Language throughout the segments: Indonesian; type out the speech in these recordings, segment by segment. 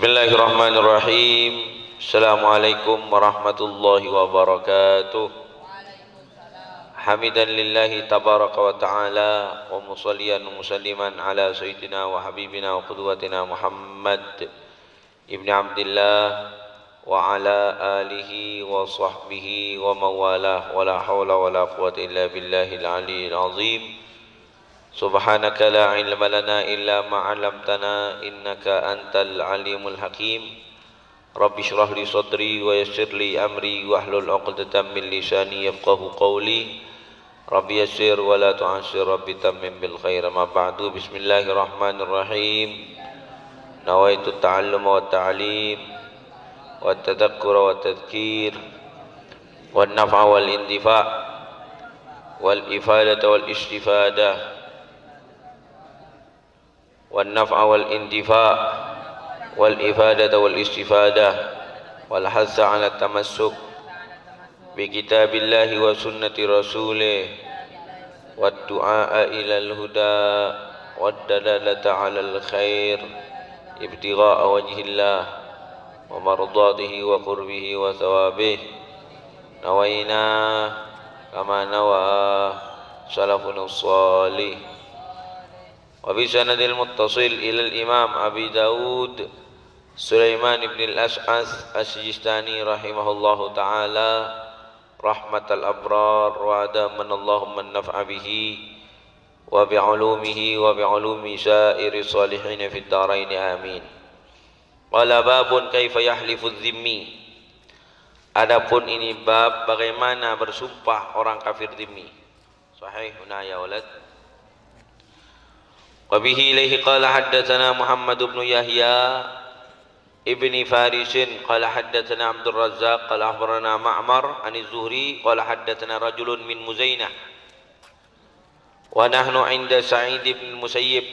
Bismillahirrahmanirrahim. Assalamualaikum warahmatullahi wabarakatuh. Hamidan lillahi tabaraka wa ta'ala wa musalliyan wa musalliman ala sayyidina wa habibina wa qudwatina Muhammad ibn Abdillah wa ala alihi wa sahbihi wa mawalah wa la hawla wa la quwwata illa billahil aliyyil azim. Subhanaka la ilma lana illa ma 'allamtana innaka antal alimul hakim. Rabbi shrah li sadri wa yassir li amri wahlul 'uqdatam min lisani yafqahu qawli. Rabbi yassir wa la tu'assir, Rabbi tammim bil khair. Ma ba'du. Bismillahirrahmanirrahim. Nawaitu ta'allum wa ta'lim wa tadhakkur wa tadhkir wa naf'a wal intifa' wal ifadata wal istifadah والنفع والانتفاع والإفادة والاستفادة والحث على التمسك بكتاب الله وسنة رسوله والدعاء إلى الهدى والدلالة على الخير ابتغاء وجه الله ومرضاته وقربه وثوابه. نوينا كما نوى سلفنا الصالح. وبسند المتصل إلى الإمام أبي داود سليمان بن الأشعث السجستاني رحمه الله تعالى رحمة الأبرار وأدامنا اللهم النفع به وبعلومه وبعلوم سائر الصالحين في الدارين آمين. قال باب كيف يحلف الذمي. Adapun ini bab bagaimana bersumpah orang kafir dhimmi. Sahih huna ya walad. وبه إليه قال حدثنا محمد بن يحيى ابن فارس قال حدثنا عبد الرزاق قال أخبرنا معمر عن الزهري قال حدثنا رجل من مزينة ونحن عند سعيد بن المسيب.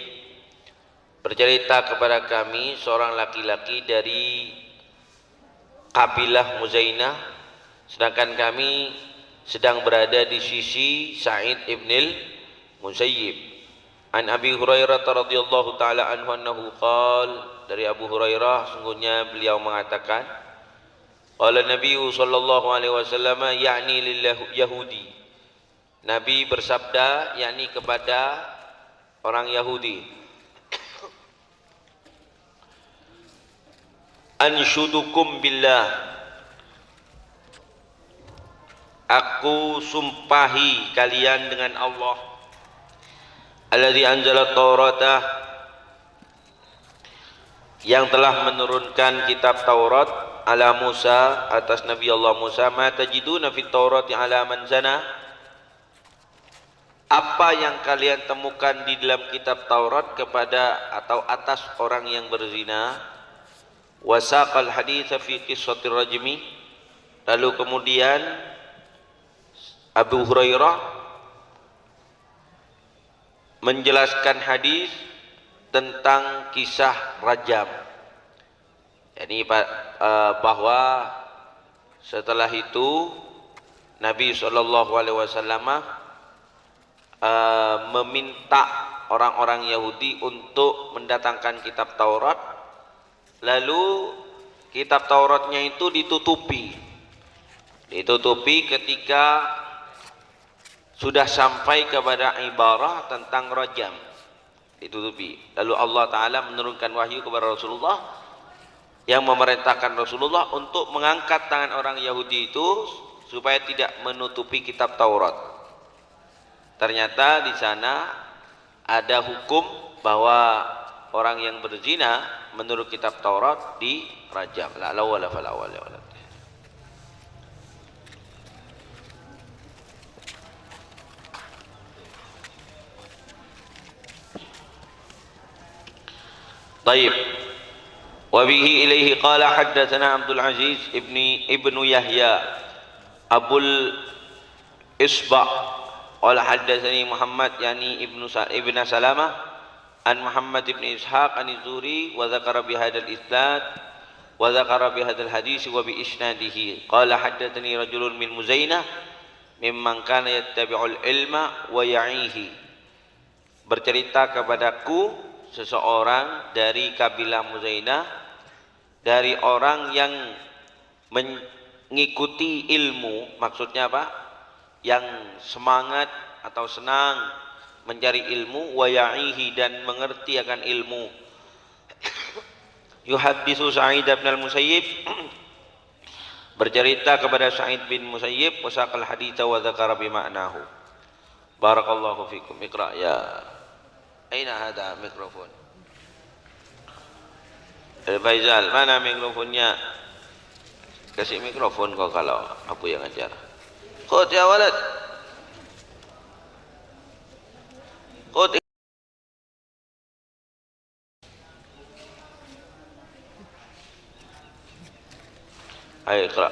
Bercerita kepada kami seorang laki-laki dari kabilah Muzainah, sedangkan kami sedang berada di sisi Sa'id ibn al-Musayyib. An Abi Hurairah radhiyallahu taala anhu annahu qala, dari Abu Hurairah sungguhnya beliau mengatakan, qala Nabi sallallahu alaihi wasallam yakni lil Yahudi. Nabi bersabda yakni kepada orang Yahudi, anshudukum billah, aku sumpahi kalian dengan Allah, alladzi anzala Taurata, yang telah menurunkan kitab Taurat, ala Musa, atas Nabi Allah Musa, ma tajiduna fit Taurati ala man zana, apa yang kalian temukan di dalam kitab Taurat kepada atau atas orang yang berzina. Wasaqal haditsa fi qissatir rajmi, lalu kemudian Abu Hurairah menjelaskan hadis tentang kisah rajam, yakni bahwa setelah itu Nabi SAW meminta orang-orang Yahudi untuk mendatangkan kitab Taurat, lalu kitab Tauratnya itu ditutupi ketika sudah sampai kepada ibarah tentang rajam, ditutupi. Lalu Allah Ta'ala menurunkan wahyu kepada Rasulullah yang memerintahkan Rasulullah untuk mengangkat tangan orang Yahudi itu supaya tidak menutupi kitab Taurat. Ternyata di sana ada hukum bahwa orang yang berzina menurut kitab Taurat dirajam. La wala fala wala. طيب. وبه إليه قال حدثنا عبد العزيز ابن يحيى أبو الإصبع قال حدثني محمد يعني ابن سلامة عن محمد بن إسحاق عن الزهري وذكر بهذا الإسناد وذكر بهذا الحديث وبإسناده قال حدثني رجل من مزينة ممن كان يتبع العلم ويعيه. Bercerita kepadaku seseorang dari kabilah Muzainah dari orang yang mengikuti ilmu. Maksudnya apa? Yang semangat atau senang mencari ilmu, wa ya'ihi, dan mengerti akan ilmu. Yuhaddisu Sa'id bin al-Musayyib, bercerita kepada Sa'id bin Musayyib, wasaqal haditha wa dzakara bima'nahu. Barakallahu fikum. Iqra ya. Aina hada mikrofon? Faizal, mana mikrofonnya? Kasih mikrofon kau kalau aku yang ajar. Khud ya walad. Khud. Ayo iqra.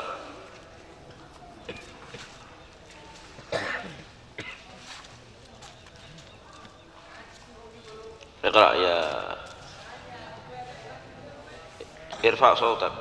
Iqra ya. Irfa' sautak.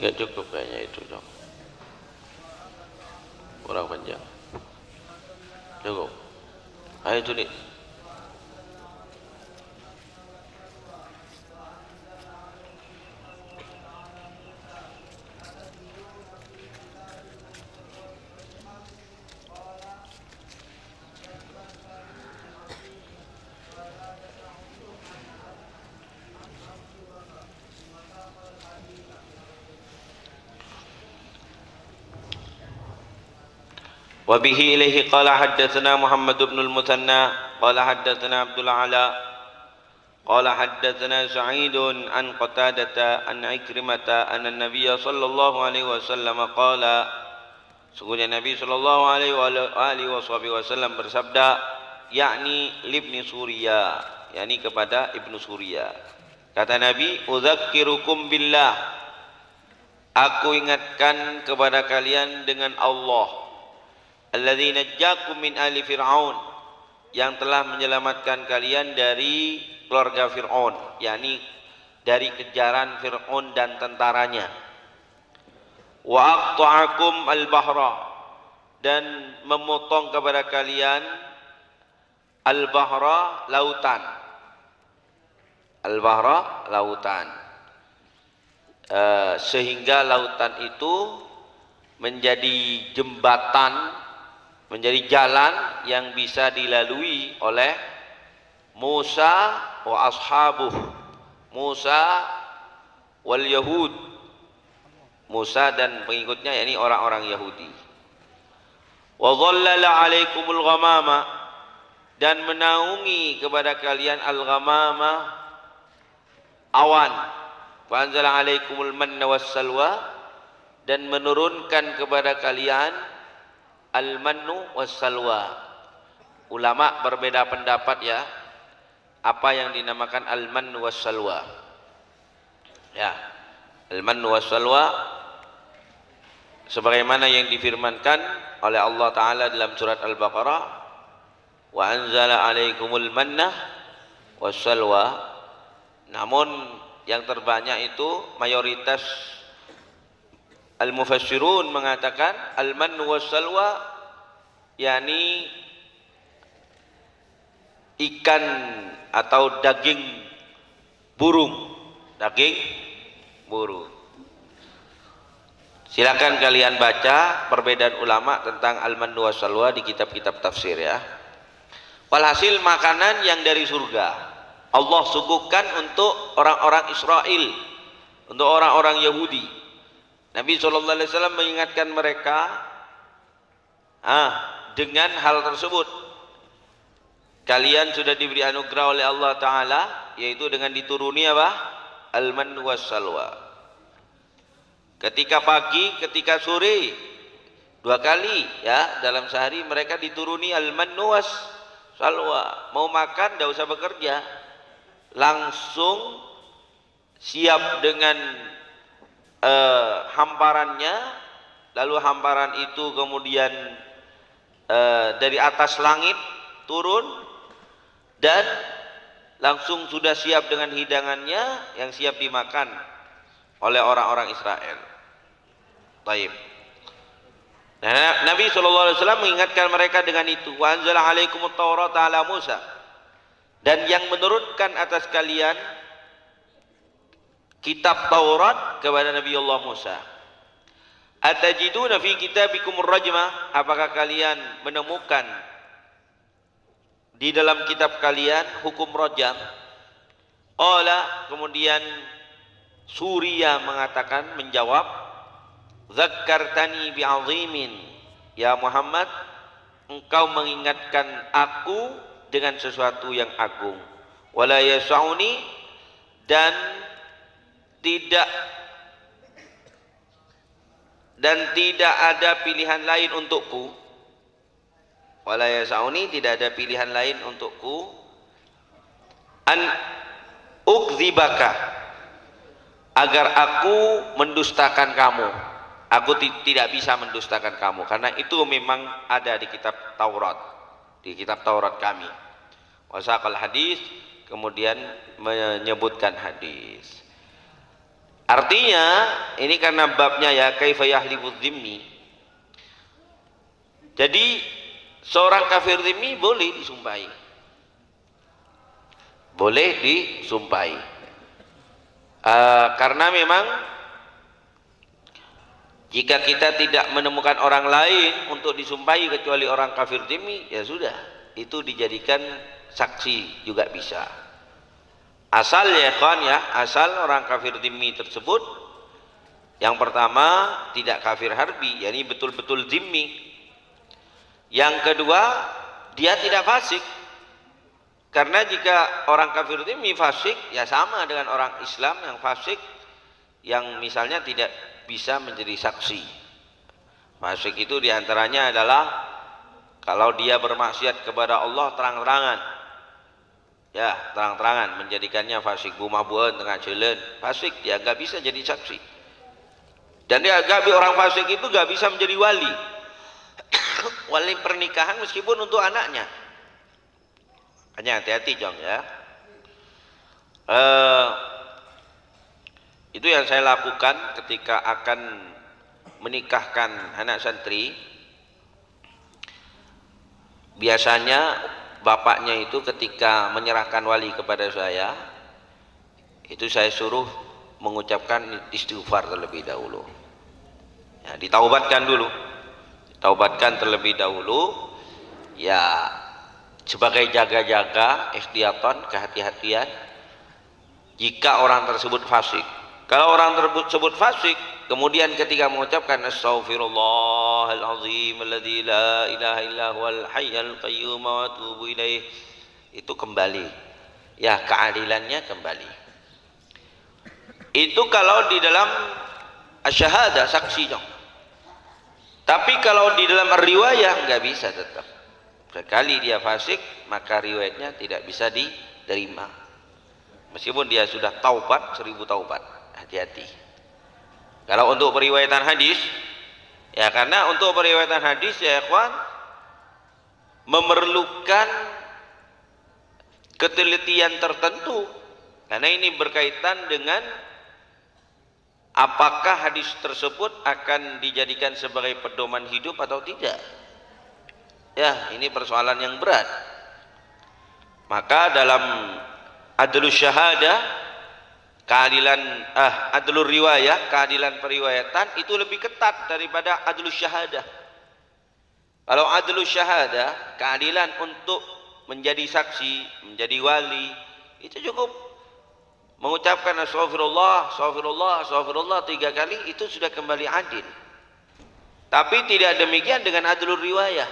Ya cukup kayaknya itu dong. Kurang panjang. Cukup. Ayo tulis. وبه إليه قال حدثنا محمد بن المثنى قال حدثنا عبد الأعلى قال حدثنا سعيد عن قتادة عن عكرمة أن النبي صلى الله عليه وسلم قال, sungguhnya Nabi sallallahu alaihi wasallam bersabda, yakni libni Surya, yakni kepada Ibnu Surya. Kata Nabi, udzakkirukum billah, aku ingatkan kepada kalian dengan Allah, alladzi najjakum min ali fir'aun, yang telah menyelamatkan kalian dari keluarga Fir'aun, yakni dari kejaran Fir'aun dan tentaranya. Wa aqta'akum al-bahra, dan memotong kepada kalian al-bahra, lautan. Al-bahra, lautan. Sehingga lautan itu menjadi jembatan, menjadi jalan yang bisa dilalui oleh Musa wa ashabuh, Musa wal Yahud, Musa dan pengikutnya, yakni orang-orang Yahudi. Wa dhallala alaikumul ghamama, dan menaungi kepada kalian al-ghamama, awan. Wa anzala alaikumul manna was salwa, dan menurunkan kepada kalian al-mannu was-salwa. Ulama berbeda pendapat ya, apa yang dinamakan al-mannu was-salwa. Ya, al-mannu was-salwa sebagaimana yang difirmankan oleh Allah Ta'ala dalam surat Al-Baqarah, wa anzala alaikumul manna was-salwa. Namun yang terbanyak itu mayoritas al-mufassirun mengatakan al-mannu was-salwa yakni ikan atau daging burung, daging burung. Silakan kalian baca perbedaan ulama tentang al-mannu was-salwa di kitab-kitab tafsir ya. Walhasil makanan yang dari surga Allah suguhkan untuk orang-orang Israel, untuk orang-orang Yahudi. Nabi SAW mengingatkan mereka dengan hal tersebut. Kalian sudah diberi anugerah oleh Allah Ta'ala, yaitu dengan dituruni apa? Al-mannu was-salwa. Ketika pagi, ketika sore, 2 kali ya dalam sehari mereka dituruni al-mannu was-salwa. Mau makan tidak usah bekerja, langsung siap dengan hamparannya, lalu hamparan itu kemudian dari atas langit turun dan langsung sudah siap dengan hidangannya yang siap dimakan oleh orang-orang Israel. Taib. Nah, Nabi SAW mengingatkan mereka dengan itu. Wa anzala alaikumut Taurata ala Musa. Dan yang menurunkan atas kalian kitab Taurat kepada Nabi Allah Musa. Atajiduna fi kitabikumur rajmah. Apakah kalian menemukan di dalam kitab kalian hukum rajam? Qala, kemudian Surya mengatakan, menjawab, Zakkartani bi'azimin, ya Muhammad, engkau mengingatkan aku dengan sesuatu yang agung. Wala yas'uni, dan tidak ada pilihan lain untukku. Wala yas'uni, tidak ada pilihan lain untukku. An ukdzibaka, agar aku mendustakan kamu. Aku tidak bisa mendustakan kamu, karena itu memang ada di kitab Taurat, di kitab Taurat kami. Wasaqal hadis, kemudian menyebutkan hadis. Artinya ini karena babnya ya kaifa yahlifuz dzimmi. Jadi seorang kafir dzimmi boleh disumpahi. Boleh disumpahi. Karena memang jika kita tidak menemukan orang lain untuk disumpahi kecuali orang kafir dzimmi, ya sudah, itu dijadikan saksi juga bisa. Asal ya kawan ya, asal orang kafir dzimmi tersebut yang pertama tidak kafir harbi, yakni betul-betul dzimmi. Yang kedua, dia tidak fasik. Karena jika orang kafir dzimmi fasik, ya sama dengan orang Islam yang fasik, yang misalnya tidak bisa menjadi saksi. Fasik itu diantaranya adalah kalau dia bermaksiat kepada Allah terang-terangan, ya terang-terangan, menjadikannya fasik. Bumabuan tengah jalan, fasik, dia nggak bisa jadi saksi. Dan dia orang fasik itu nggak bisa menjadi wali. Wali pernikahan meskipun untuk anaknya. Hanya hati-hati Jong ya. Itu yang saya lakukan ketika akan menikahkan anak santri. Biasanya bapaknya itu ketika menyerahkan wali kepada saya, itu saya suruh mengucapkan istighfar terlebih dahulu. Ya, ditaubatkan dulu. Taubatkan terlebih dahulu. Ya, sebagai jaga-jaga, ikhtiyatan, kehati-hatian. Jika orang tersebut fasik. Kalau orang tersebut fasik, kemudian ketika mengucapkan astaghfirullahalazim alladzi la ilaha illa huwal hayyul qayyum wa atubu ilaih, itu kembali. Ya, keadilannya kembali. Itu kalau di dalam asyhadah saksi dong. Tapi kalau di dalam riwayah enggak bisa tetap. Sekali dia fasik, maka riwayatnya tidak bisa diterima. Meskipun dia sudah taubat 1000 taubat. Hati-hati. Kalau untuk periwayatan hadis, ya karena untuk periwayatan hadis ya ikhwan memerlukan ketelitian tertentu. Karena ini berkaitan dengan apakah hadis tersebut akan dijadikan sebagai pedoman hidup atau tidak. Ya, ini persoalan yang berat. Maka dalam adlus syahadah, keadilan adlur riwayah, keadilan periwayatan itu lebih ketat daripada adlus syahadah. Kalau adlus syahadah, keadilan untuk menjadi saksi, menjadi wali, itu cukup mengucapkan astagfirullah, astagfirullah, astagfirullah 3 kali, itu sudah kembali adil. Tapi tidak demikian dengan adlur riwayah,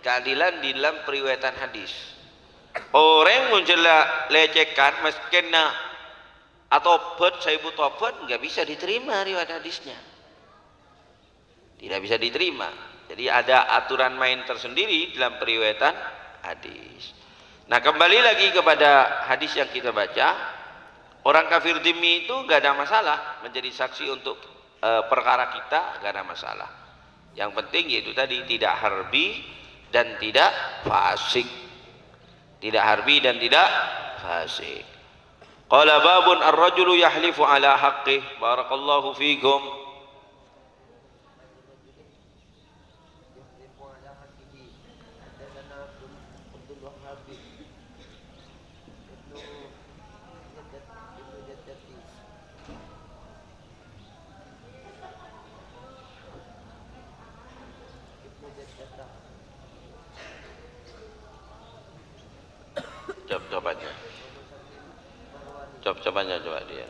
keadilan di dalam periwayatan hadis. Orang menjelak lecehkan meskena atau saibu tobat nggak bisa diterima riwayat hadisnya, tidak bisa diterima. Jadi ada aturan main tersendiri dalam periwayatan hadis. Nah, kembali lagi kepada hadis yang kita baca, orang kafir dzimmi itu nggak ada masalah menjadi saksi untuk perkara kita, nggak ada masalah. Yang penting yaitu tadi tidak harbi dan tidak fasik. Tidak harbi dan tidak fasik. Qala babun ar-rajulu yahlifu ala haqqih. Barakallahu fikum. Jawabannya. Jawabannya coba dia.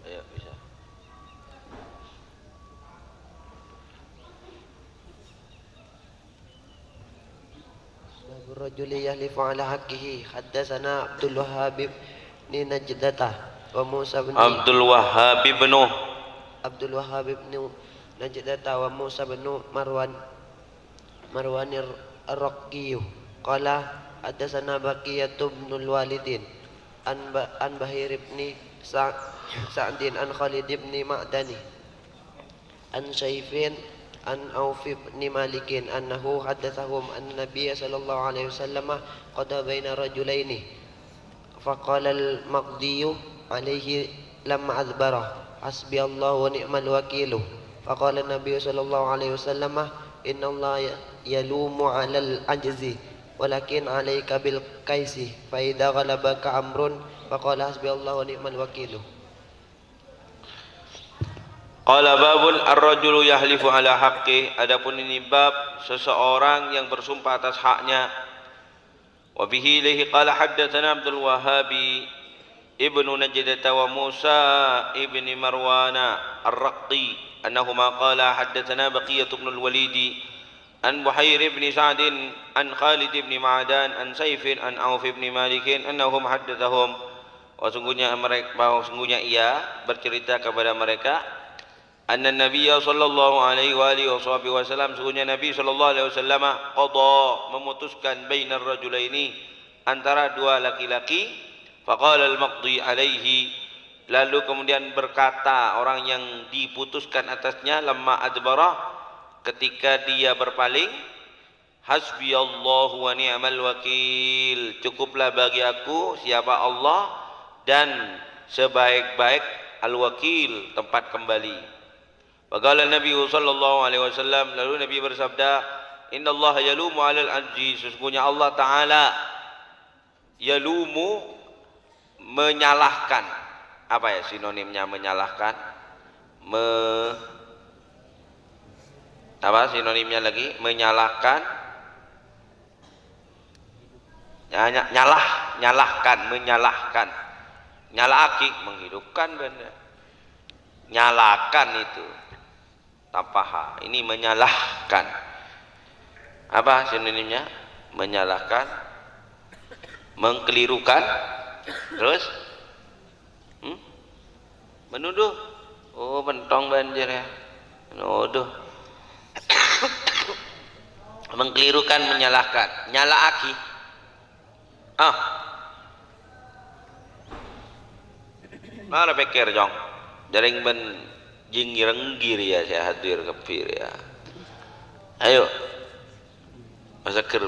Ayo bisa. Babur rajuli yahlifu ala haqqihi. Haddatsana Abdul Wahhab bin Najdatah wa Musa bin Abdul Wahhab bin Najdatah wa Musa bin Marwan ar-Raqi. Qala haddatsana Baqiyah bin Walidin an Bahir bin Sa'din an Khalid bin Ma'dani an Saifin an Auf bin Malikin annahu haddatsahum anna Nabiy sallallahu alaihi wasallam qada baina rajulaini faqala al-maqdi alaihi lamma adbara hasbi Allah wa ni'mal wakil. Faqala Nabi sallallahu alaihi wasallam inna Allah yalumu 'alal ajzi walakin 'alaika bil qaisi fa idza ghalabaka amrun faqala hasbi Allah wa ni'mal wakil. Qala babun ar-rajulu yahlifu ala haqqi. Adapun ini bab seseorang yang bersumpah atas haknya. Wa bihi ilaihi qala haddatsana Abdul Wahhab ibnu Najdah wa Musa ibni Marwana ar-Raqi annahuma qala haddatsana Baqiyah ibn al-Walid an Buhair ibn Sa'd an Khalid ibn Ma'dan an Saif an Auf ibn Malik annahum haddatsahum. Sungguhnya ia bercerita kepada mereka anna Nabiyya sallallahu alaihi wa alihi wasallam, sungguhnya Nabi sallallahu alaihi wasallam qada, memutuskan bainar rajulaini, antara dua laki-laki. Faqala al-maqdi alaihi, lalu kemudian berkata orang yang diputuskan atasnya, lamma adbara, ketika dia berpaling, hasbiyallahu wa ni'mal wakil, cukuplah bagi aku siapa Allah dan sebaik-baik al-wakil, tempat kembali. Faqala Nabi sallallahu alaihi wasallam, lalu Nabi bersabda, innallaha yalumu 'alal ajzi, sesungguhnya Allah taala yalumu, menyalahkan. Apa ya sinonimnya menyalahkan? Apa sinonimnya lagi? Menyalahkan. Nyalahkan, menyalahkan. Nyalaki, menghidupkan benar. Nyalakan itu tanpa ha. Ini menyalahkan. Apa sinonimnya? Menyalahkan, mengkelirukan, terus menuduh. Oh, bentong banjir ya. Menuduh. Mengkelirukan, menyalahkan, nyalaaki. Mana pikir jong? Jaring ben jinggirenggir ya, saya hadir kepir ya. Ayo. Pasakir.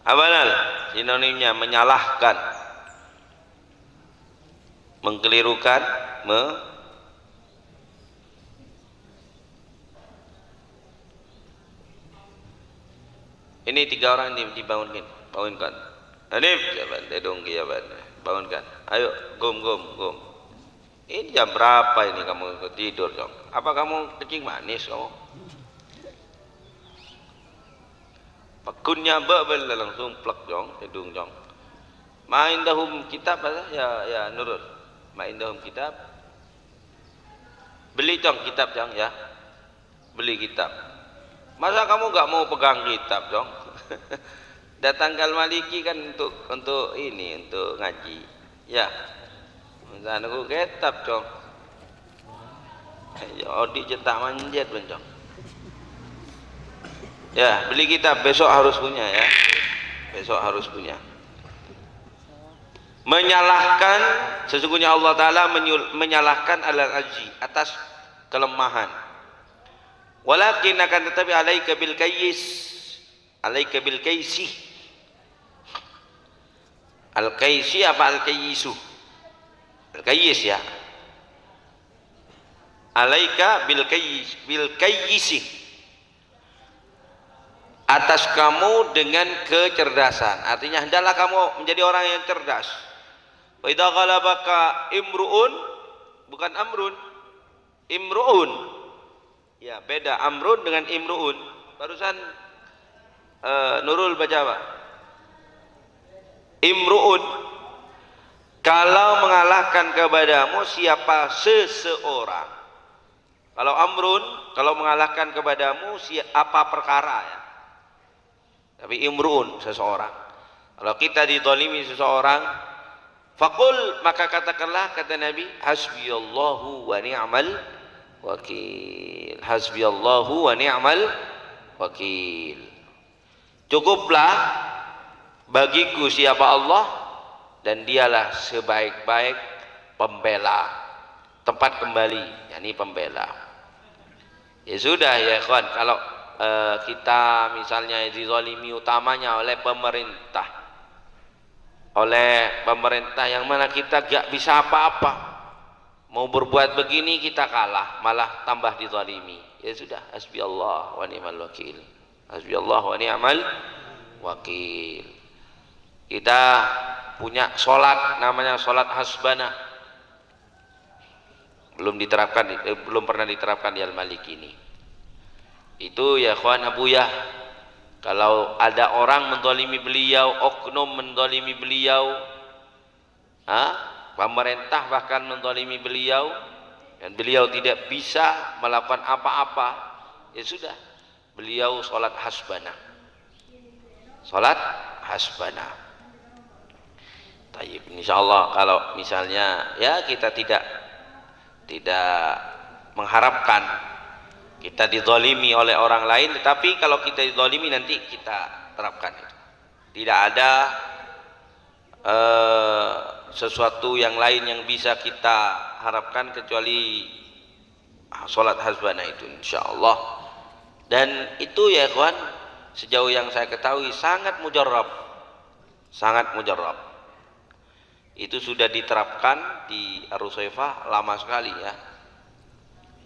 Abanal sinonimnya menyalahkan, mengkelirukan, ini tiga orang bangunkan. Hanif, jaban, dedong jaban, bangunkan. Ayo, gom. Ini jam berapa ini kamu tidur, Jong? Apa kamu kencing manis kamu? Pakunnya babel langsung plak, Jong, hidung, Jong. Ma indahum kitab ya Nurul. Ma indahum kitab. Beli, Jong, kitab, Jong, ya. Beli kitab. Masa kamu enggak mau pegang kitab, Jong? Datang ke Maliki kan untuk ini, untuk ngaji. Ya. Misalnya aku kitab, Jong. Ya, odi cetak manjat, Jong. Ya, beli kitab, besok harus punya ya. Besok harus punya. Menyalahkan, sesungguhnya Allah Ta'ala menyalahkan al-ajzi atas kelemahan. Walakin akan tetapi alaika bil kaisi. Al-kaisi apa al-kaisu? Al-kayis ya. Alaika bil kaisi. Atas kamu dengan kecerdasan. Artinya hendaklah kamu menjadi orang yang cerdas. Wa idza ghalabaka imruun, bukan amrun. Imruun. Ya, beda amrun dengan imruun. Barusan Nurul baca apa? Imruun. Kalau mengalahkan kepadamu siapa seseorang. Kalau amrun, kalau mengalahkan kepadamu siapa perkara ya. Tapi imruun, seseorang. Kalau kita dizalimi seseorang, faqul, maka katakanlah, kata Nabi, hasbiyallahu wa ni'mal wakil. Hasbiyallahu wa ni'mal wakil. Cukuplah bagiku siapa Allah, dan dialah sebaik-baik pembela, tempat kembali, yakni pembela. Ya sudah ya kawan, kalau kita misalnya dizalimi utamanya oleh pemerintah, yang mana kita gak bisa apa-apa, mau berbuat begini kita kalah, malah tambah dizalimi. Ya sudah, hasbiyallah wa ni'mal wakil. Hasbiyallah wa ni'mal wakil. Kita punya sholat namanya sholat hasbanah, belum pernah diterapkan di Al-Maliki ini. Itu ya kawan Abu ya, kalau ada orang mendolimi beliau, oknum mendolimi beliau, pemerintah bahkan mendolimi beliau, dan beliau tidak bisa melakukan apa-apa, ya sudah, beliau sholat hasbanah. Sholat hasbanah. Tayyib, insyaallah kalau misalnya ya kita tidak mengharapkan kita dizalimi oleh orang lain, tetapi kalau kita dizalimi nanti kita terapkan itu. Tidak ada sesuatu yang lain yang bisa kita harapkan kecuali sholat hasbanah itu, insyaallah. Dan itu ya kawan, sejauh yang saya ketahui sangat mujarrab, itu sudah diterapkan di Ar-Rusaifah lama sekali ya.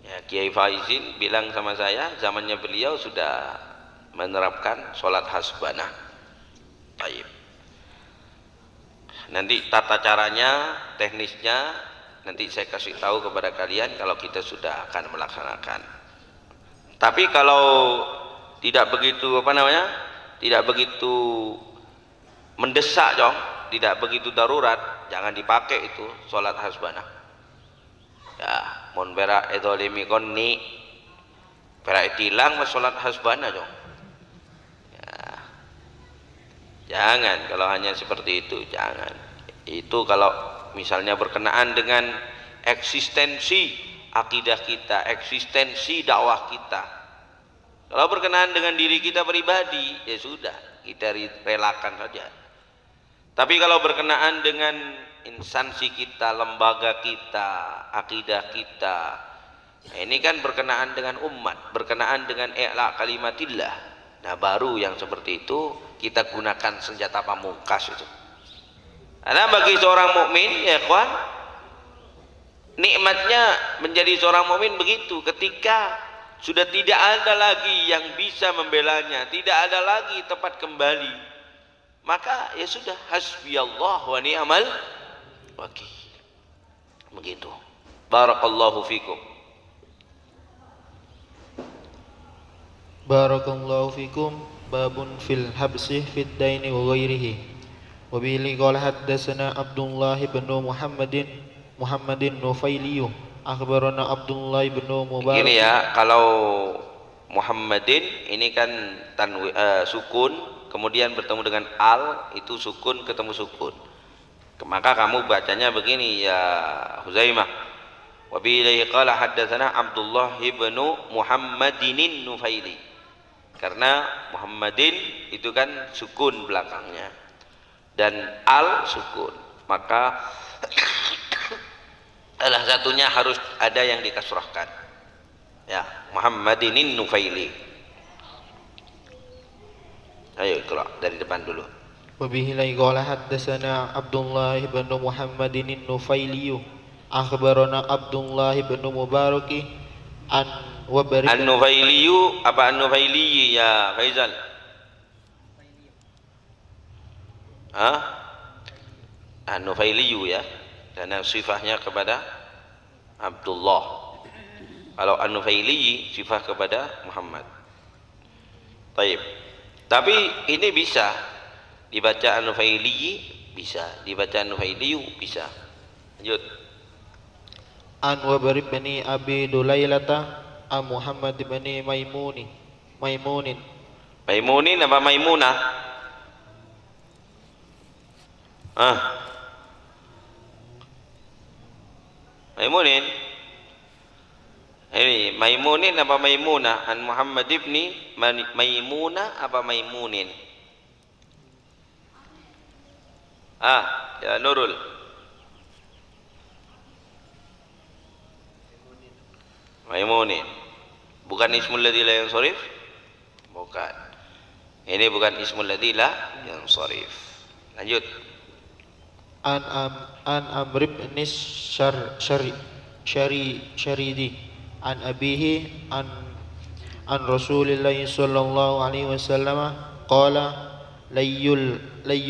Ya, Kiai Faizin bilang sama saya, zamannya beliau sudah menerapkan sholat hasbanah. Baik. Nanti tata caranya, teknisnya nanti saya kasih tahu kepada kalian kalau kita sudah akan melaksanakan. Tapi kalau tidak begitu tidak begitu mendesak dong, tidak begitu darurat, jangan dipakai itu sholat hasbanah. Ya, mon berak edolimi konni berak tilang sholat hasbanah dong. Ya, jangan, kalau hanya seperti itu jangan. Itu kalau misalnya berkenaan dengan eksistensi akidah kita, eksistensi dakwah kita. Kalau berkenaan dengan diri kita pribadi, ya sudah, kita relakan saja. Tapi kalau berkenaan dengan instansi kita, lembaga kita, akidah kita, nah ini kan berkenaan dengan umat, berkenaan dengan i'la kalimatillah. Nah baru yang seperti itu kita gunakan senjata pamungkas itu. Karena bagi seorang mukmin ya kawan, nikmatnya menjadi seorang mukmin begitu, ketika sudah tidak ada lagi yang bisa membelanya, tidak ada lagi tempat kembali, maka ya sudah, hasbiyallah wa ni'mal wakil. Begitu. Barakallahu fikum. Barakallahu fikum. Babun fil habsi fid daini wa ghairihi. Wa bihi qala haddatsana Abdullah bin Muhammadin Nufailiyu. Akhbarana Abdullah bin Mubarak. Ini ya, kalau Muhammadin ini kan sukun, kemudian bertemu dengan al, itu sukun ketemu sukun. Maka kamu bacanya begini ya Huzaimah. Wa bihi qala haddatsana Abdullah bin Muhammadin Nufaili. karena Muhammadin itu kan sukun belakangnya dan al sukun, maka salah satunya harus ada yang dikasrahkan. Ya, Muhammadinin Nufaili. Ayo ikra dari depan dulu. وبه قال حدثنا عبد الله بن محمد النفيلي أخبرنا عبد الله بن مبارك عن وبر An-Nufailiyu apa An-Nufaili ya Faizal? Ah? An-Nufailiyu ya. Karena sifahnya kepada Abdullah. Kalau An-Nufaili sifah kepada Muhammad. Taib. Tapi ini bisa dibaca An-Nufaili, bisa dibaca An-Nufailiyu, bisa. Lanjut. عن وبر بن أبي دليلة عن محمد بن ميمون Maimunin apa Maimunah? Ah. Maimunin. Ini Maimunin apa Maimunah? An Muhammad ibni Maimunah apa Maimunin? Ah, ya Nurul. Maimunin. Bukan ismul ladzi la yansharif? Bukan. Ini bukan ismul ladzi la yansharif. Lanjut. عن عمرو بن شريدي عن أبيه عن رسول الله صلى الله عليه وسلم قال لي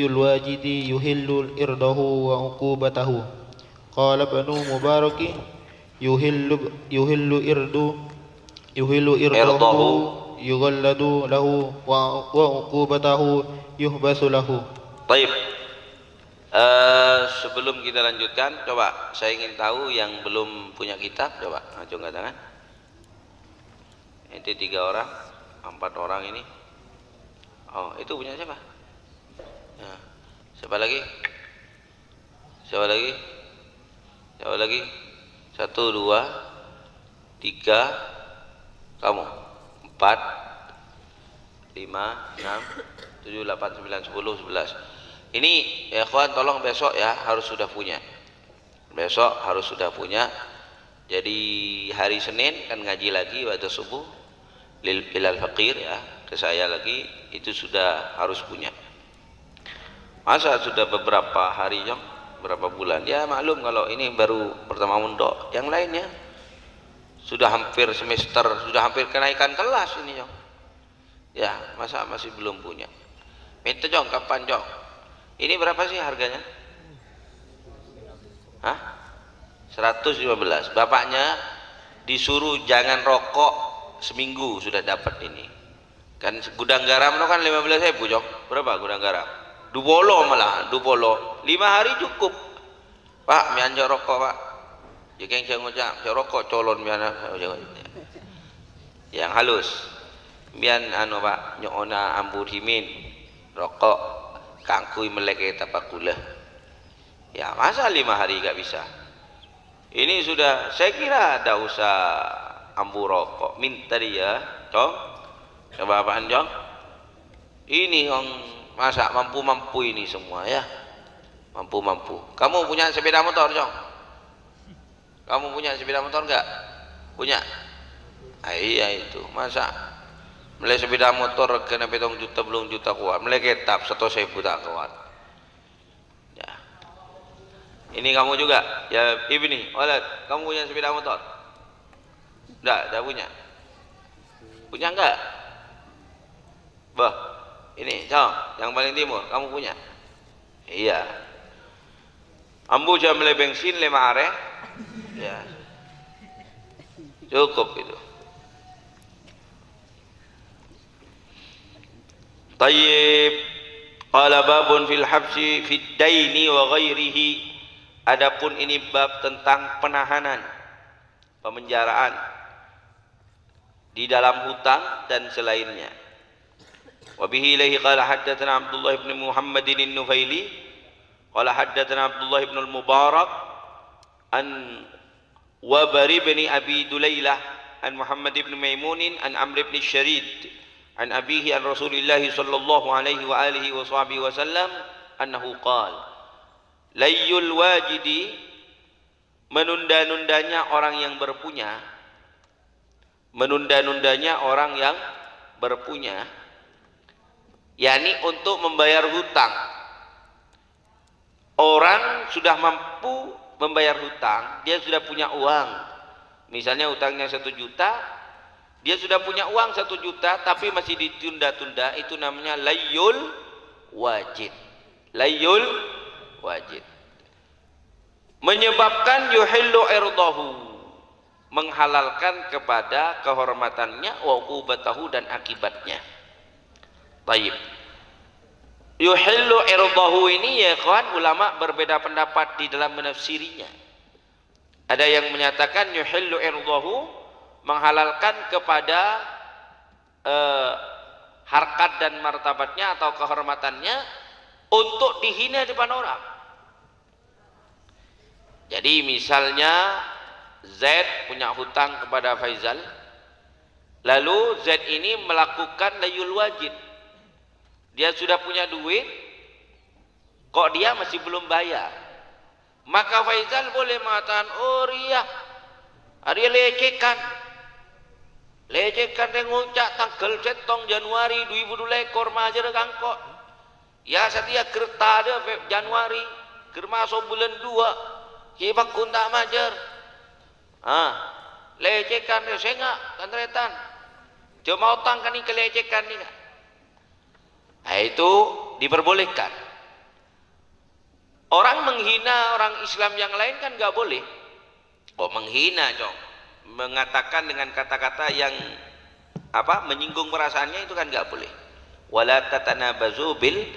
الواجد يهل إرده وعقوبته قال ابن مبارك يهل إرده يغلد له وعقوبته يحبس له. Baik. Sebelum kita lanjutkan, coba saya ingin tahu yang belum punya kitab, coba angkat tangan. Ini 3 orang, 4 orang ini. Oh, itu punya siapa? Nah, siapa lagi? Siapa lagi? Siapa lagi? 1, 2, 3, kamu 4, 5, 6, 7, 8, 9, 10, 11. Ini ya kawan, tolong besok ya harus sudah punya. Besok harus sudah punya. Jadi hari Senin kan ngaji lagi pada subuh lil bilal fakir ya, ke saya lagi, itu sudah harus punya. Masa sudah beberapa hari Jong, berapa bulan? Ya maklum kalau ini baru pertama mondok, yang lainnya sudah hampir semester, sudah hampir kenaikan kelas ini Jong. Ya, masa masih belum punya? Minta Jong, kapan Jong? Ini berapa sih harganya? Hah? 115. Bapaknya disuruh jangan rokok seminggu sudah dapat ini. Kan gudang garam itu kan 15.000 Jong. Berapa gudang garam? Dupolo malah, dupolo. 5 hari cukup. Pak, mianjo rokok Pak. Jekeng ngocak, rokok colon miana. Yang halus. Mian anu Pak, nyona ambur himin. Rokok kangkui melek tapakulah. Ya masa 5 hari gak bisa? Ini sudah, saya kira ada usah ambu rokok. Minta dia, Cong. Coba apaan Cong? Ini yang masa mampu-mampu ini semua ya. Mampu-mampu. Kamu punya sepeda motor Cong? Kamu punya sepeda motor enggak? Punya? Ah, iya itu. Masa mulai sepeda motor kena 7 juta belum juta kuat, mulai ketap 1.000 tak kuat. Ya. Ini kamu juga, ya Ibni, Walad, kamu punya sepeda motor? Enggak punya. Punya enggak? Bah, ini, Cong, yang paling timur, kamu punya? Iya. Ambu jam beli bensin 5 are. Ya. Cukup itu. Tayyib. Qala babun fil habsi fid daini wa ghairihi. Adapun ini bab tentang penahanan, pemenjaraan di dalam hutang dan selainnya. Wa bihi ilaihi qala haddatsana Abdullah ibn Muhammadin an-Nufaili qala haddatsana Abdullah ibn al-Mubarak an Wabari bin Abi Dulailah an Muhammad ibn Maimunin an Amr ibn Sharid an abihi an Rasulillah sallallahu alaihi wa alihi wa sahbihi wasallam annahu qala layyul wajidi, menunda-nundanya orang yang berpunya, menunda-nundanya orang yang berpunya, yakni untuk membayar hutang. Orang sudah mampu membayar hutang, dia sudah punya uang, misalnya hutangnya 1 juta, dia sudah punya uang 1 juta tapi masih ditunda-tunda, itu namanya layyul wajid. Layyul wajid menyebabkan yuhillu irdahu, menghalalkan kepada kehormatannya, wa uqubatahu, dan akibatnya. Baik. Yuhillu irdahu ini ya kawan, ulama berbeda pendapat di dalam menafsirinya. Ada yang menyatakan yuhillu irdahu menghalalkan kepada harkat dan martabatnya atau kehormatannya untuk dihina depan orang. Jadi misalnya Zaid punya hutang kepada Faizal, lalu Zaid ini melakukan layul wajid, dia sudah punya duit kok dia masih belum bayar, maka Faizal boleh mengatakan, oh Ria lecehkan dia ngucak tanggal setong Januari 2002 ekor majer kangkok ya setia kerta ada Januari kermasuk bulan 2 kibak kuntak majer lecehkan dia sengak kantretan cuma utang kan ini kelecehkan ni. Nah, itu diperbolehkan. Orang menghina orang Islam yang lain kan gak boleh. Oh, menghina dong, mengatakan dengan kata-kata yang menyinggung perasaannya, itu kan gak boleh. Wala tatanabazu bil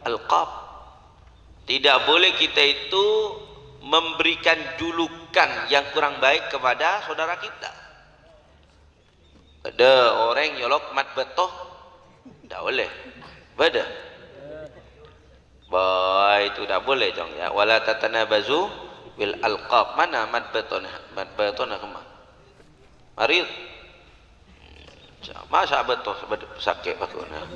alqab. Tidak boleh kita itu memberikan julukan yang kurang baik kepada saudara kita. Ada orang nyolok mat betoh, tidak boleh. Beda. Baik, itu tidak boleh dong ya. Wala tatanabazu bil alqab. Mana mat beton kemana? Mari. Masa betoh sakit bakuna.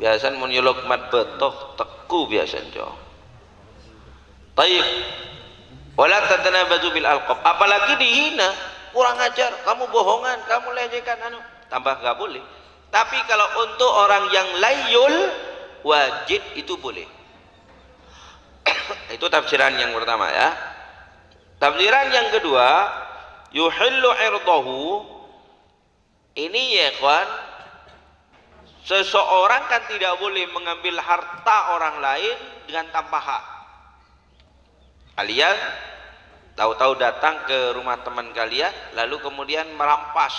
Biasan mun nyolok mat betoh teku biasan jo. Taib. Wala tatanabazu bil alqab. Apalagi dihina, kurang ajar, kamu bohongan, kamu lecehkan tambah enggak boleh. Tapi kalau untuk orang yang layyul wajid itu boleh. Itu tafsiran yang pertama ya. Tafsiran yang kedua, yuhillu irdahu, ini ya kawan, seseorang kan tidak boleh mengambil harta orang lain dengan tanpa hak. Kalian tahu-tahu datang ke rumah teman kalian lalu kemudian merampas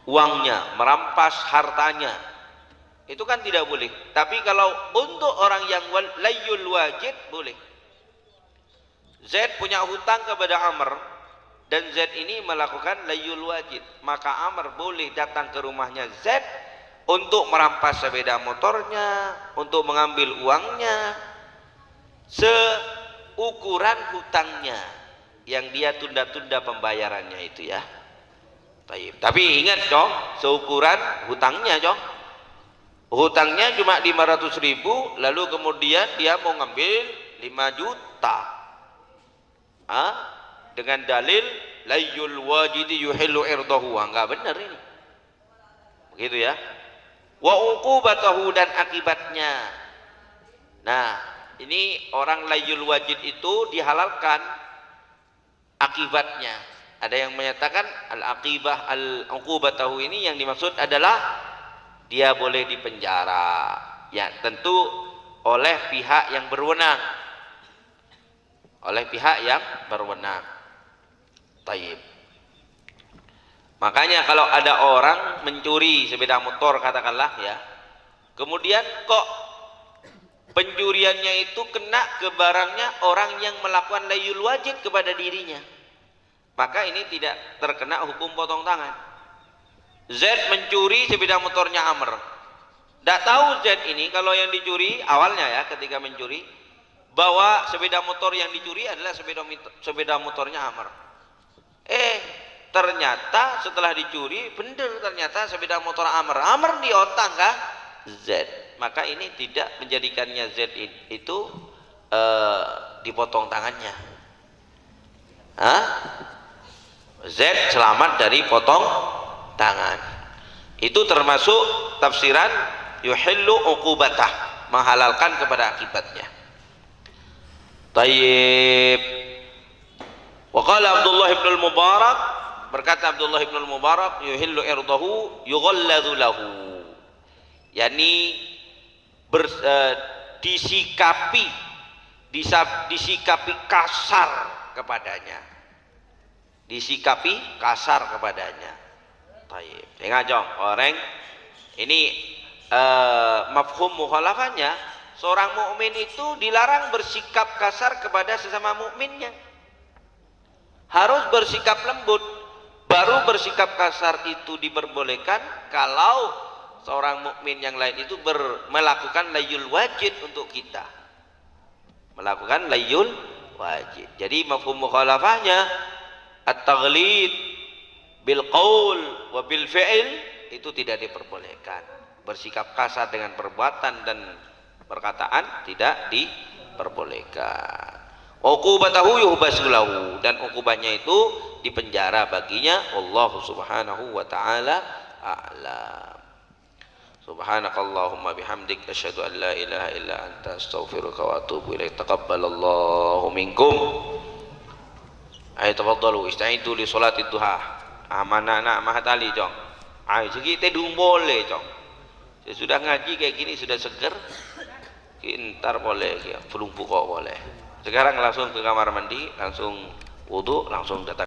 uangnya, merampas hartanya, itu kan tidak boleh. Tapi kalau untuk orang yang layyul wajid boleh. Zaid punya hutang kepada Amr dan Zaid ini melakukan layyul wajid, maka Amr boleh datang ke rumahnya Zaid untuk merampas sepeda motornya, untuk mengambil uangnya seukuran hutangnya yang dia tunda-tunda pembayarannya itu ya. Tapi ingat dong, seukuran hutangnya dong. Hutangnya cuma 500.000, lalu kemudian dia mau ngambil 5 juta. Dengan dalil layyul wajidi yuhillu irdahu. Enggak benar ini. Begitu ya. Wa uqubatahu, dan akibatnya. Nah, ini orang layyul wajid itu dihalalkan akibatnya. Ada yang menyatakan al-aqibah al-uqubatahu ini yang dimaksud adalah dia boleh dipenjara. Ya, tentu oleh pihak yang berwenang. Oleh pihak yang berwenang. Taib. Makanya kalau ada orang mencuri sepeda motor katakanlah ya, kemudian kok pencuriannya itu kena ke barangnya orang yang melakukan layyul wajid kepada dirinya, maka ini tidak terkena hukum potong tangan. Z mencuri sepeda motornya Amr. Tidak tahu Z ini kalau yang dicuri awalnya ya, ketika mencuri, bahwa sepeda motor yang dicuri adalah sepeda motornya Amr. ternyata setelah dicuri bener, ternyata sepeda motor Amr di otak kah Z, maka ini tidak menjadikannya Z itu dipotong tangannya. Z selamat dari potong tangan. Itu termasuk tafsiran yuhillu uqubatah, menghalalkan kepada akibatnya. Tayyib. Wa qala Abdullah ibn al-Mubarak, berkata Abdullah ibn al-Mubarak, yuhillu irdahu yughalladhu lahu, yakni disikapi kasar kepadanya, disikapi kasar kepadanya. Tayyib. Ingat jong, orang ini mafhum mukhalafahnya, seorang mukmin itu dilarang bersikap kasar kepada sesama mukminnya, harus bersikap lembut. Baru bersikap kasar itu diperbolehkan kalau seorang mukmin yang lain itu melakukan layul wajib untuk kita, melakukan layul wajib. Jadi mafhum mukhalafahnya at-taghlid bil qaul wa bil fi'il itu tidak diperbolehkan. Bersikap kasar dengan perbuatan dan perkataan tidak diperbolehkan. Uqubatahu yuhbasu lahu, dan ukubahnya itu dipenjara baginya. Allah Subhanahu wa taala a'lam. Subhanakallahumma bihamdik asyhadu an la ilaha illa anta astaghfiruka wa atubu ilaik. Taqabbalallahu minkum. Ayo tafadhalu ista'idu li salatid duha. Anak-anak mahat ali jong. Ayo segi tedung boleh jong. Saya sudah ngaji kayak gini sudah seger. Ntar boleh ya, belum buka boleh. Sekarang langsung ke kamar mandi, langsung wudu, langsung datang